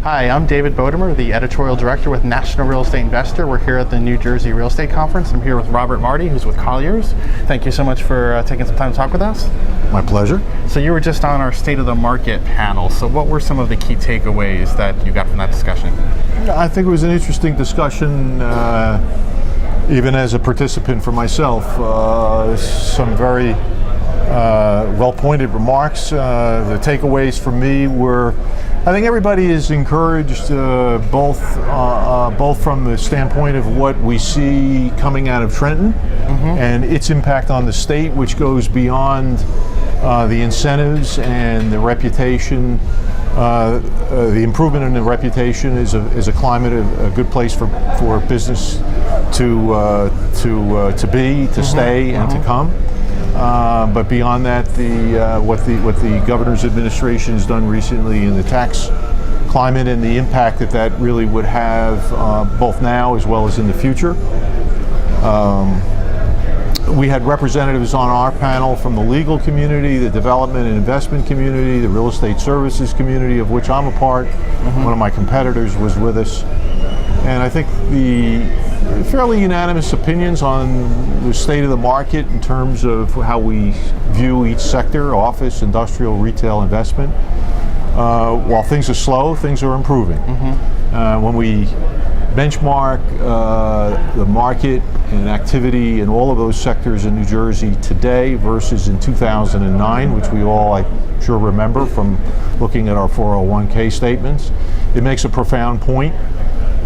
Hi, I'm David Bodemer, the editorial director with National Real Estate Investor. We're here at the New Jersey Real Estate Conference. I'm here with Robert Martie, who's with Colliers. Thank you so much for taking some time to talk with us. My pleasure. So you were just on our State of the Market panel. So what were some of the key takeaways that you got from that discussion? I think it was an interesting discussion, even as a participant for myself. Some very well-pointed remarks. The takeaways for me were, I think everybody is encouraged, both from the standpoint of what we see coming out of Trenton and its impact on the state, which goes beyond the incentives and the reputation. The improvement in the reputation is a climate, a good place for business to be, to stay, and to come. But beyond that, what the governor's administration has done recently in the tax climate and the impact that really would have both now as well as in the future. We had representatives on our panel from the legal community, the development and investment community, the real estate services community, of which I'm a part. One of my competitors was with us. And I think the fairly unanimous opinions on the state of the market in terms of how we view each sector: office, industrial, retail, investment. While things are slow, things are improving. When we benchmark the market and activity in all of those sectors in New Jersey today versus in 2009, which we all, I'm sure, remember from looking at our 401k statements, it makes a profound point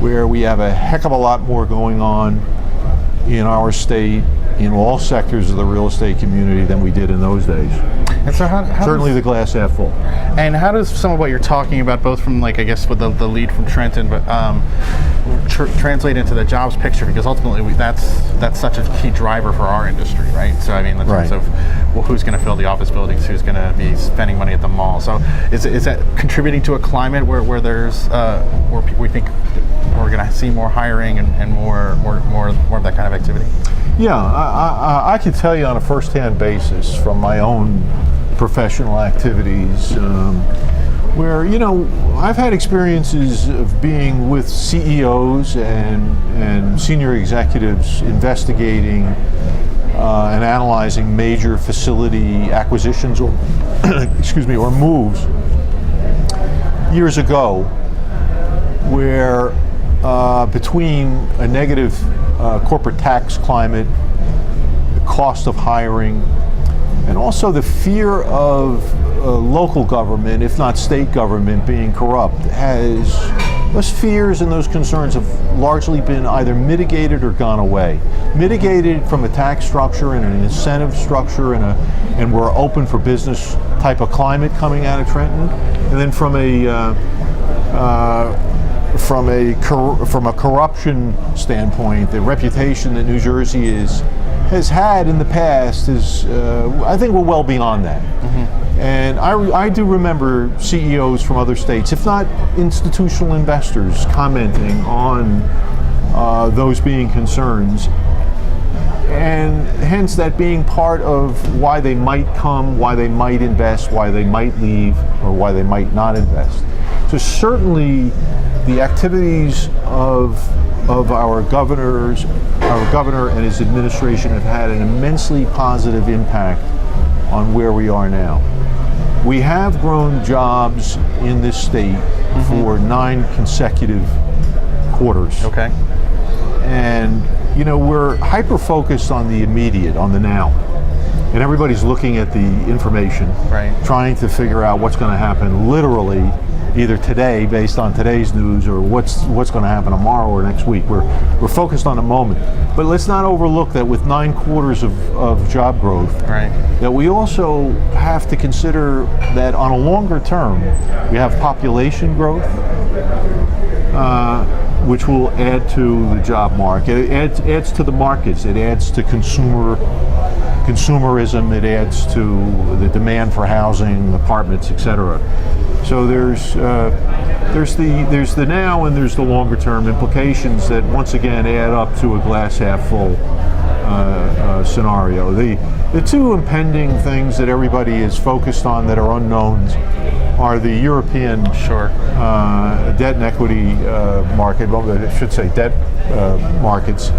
where we have a heck of a lot more going on in our state in all sectors of the real estate community than we did in those days. And so how certainly the glass half full. And how does some of what you're talking about, both from, like, I guess with the lead from Trenton, but translate into the jobs picture? Because ultimately that's such a key driver for our industry, right? So I mean, in terms of who's going to fill the office buildings, who's going to be spending money at the mall. So is that contributing to a climate where there's where we think we're going to see more hiring and more of that kind of activity? Yeah, I can tell you on a first-hand basis from my own professional activities, where, I've had experiences of being with CEOs and senior executives investigating and analyzing major facility acquisitions or or moves years ago, where between a negative corporate tax climate, the cost of hiring, and also the fear of local government, if not state government, being corrupt, those fears and those concerns have largely been either mitigated or gone away. Mitigated from a tax structure and an incentive structure and we're open for business type of climate coming out of Trenton, and then from a corruption standpoint, the reputation that New Jersey has had in the past is, I think, we're well beyond that. And I do remember CEOs from other states, if not institutional investors, commenting on those being concerns, and hence that being part of why they might come, why they might invest, why they might leave, or why they might not invest. So certainly the activities of our governor and his administration have had an immensely positive impact on where we are now. We have grown jobs in this state for 9 consecutive quarters. Okay. And we're hyper-focused on the immediate, on the now. And everybody's looking at the information, trying to figure out what's going to happen literally either today based on today's news or what's going to happen tomorrow or next week. We're focused on the moment. But let's not overlook that with 9 quarters of job growth, that we also have to consider that on a longer term, we have population growth, which will add to the job market. It adds to the markets. It adds to consumerism. It adds to the demand for housing, apartments, etc. So there's the now and there's the longer term implications that once again add up to a glass half full scenario. The two impending things that everybody is focused on that are unknowns are the European Sure. debt and equity market, well, I should say debt markets,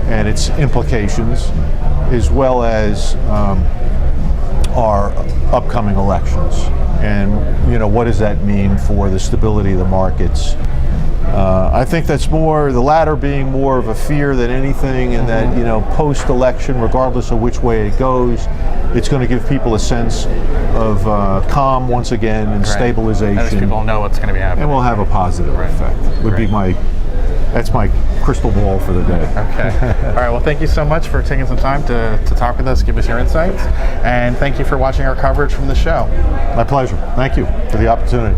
and its implications, as well as our upcoming elections. And what does that mean for the stability of the markets? I think that's more, the latter being more of a fear than anything, and that post-election, regardless of which way it goes, it's going to give people a sense of calm once again and stabilization. At least people know what's going to be happening. And will have a positive effect. Would be that's my crystal ball for the day. Okay. All right. Well, thank you so much for taking some time to talk with us, give us your insights, and thank you for watching our coverage from the show. My pleasure. Thank you for the opportunity.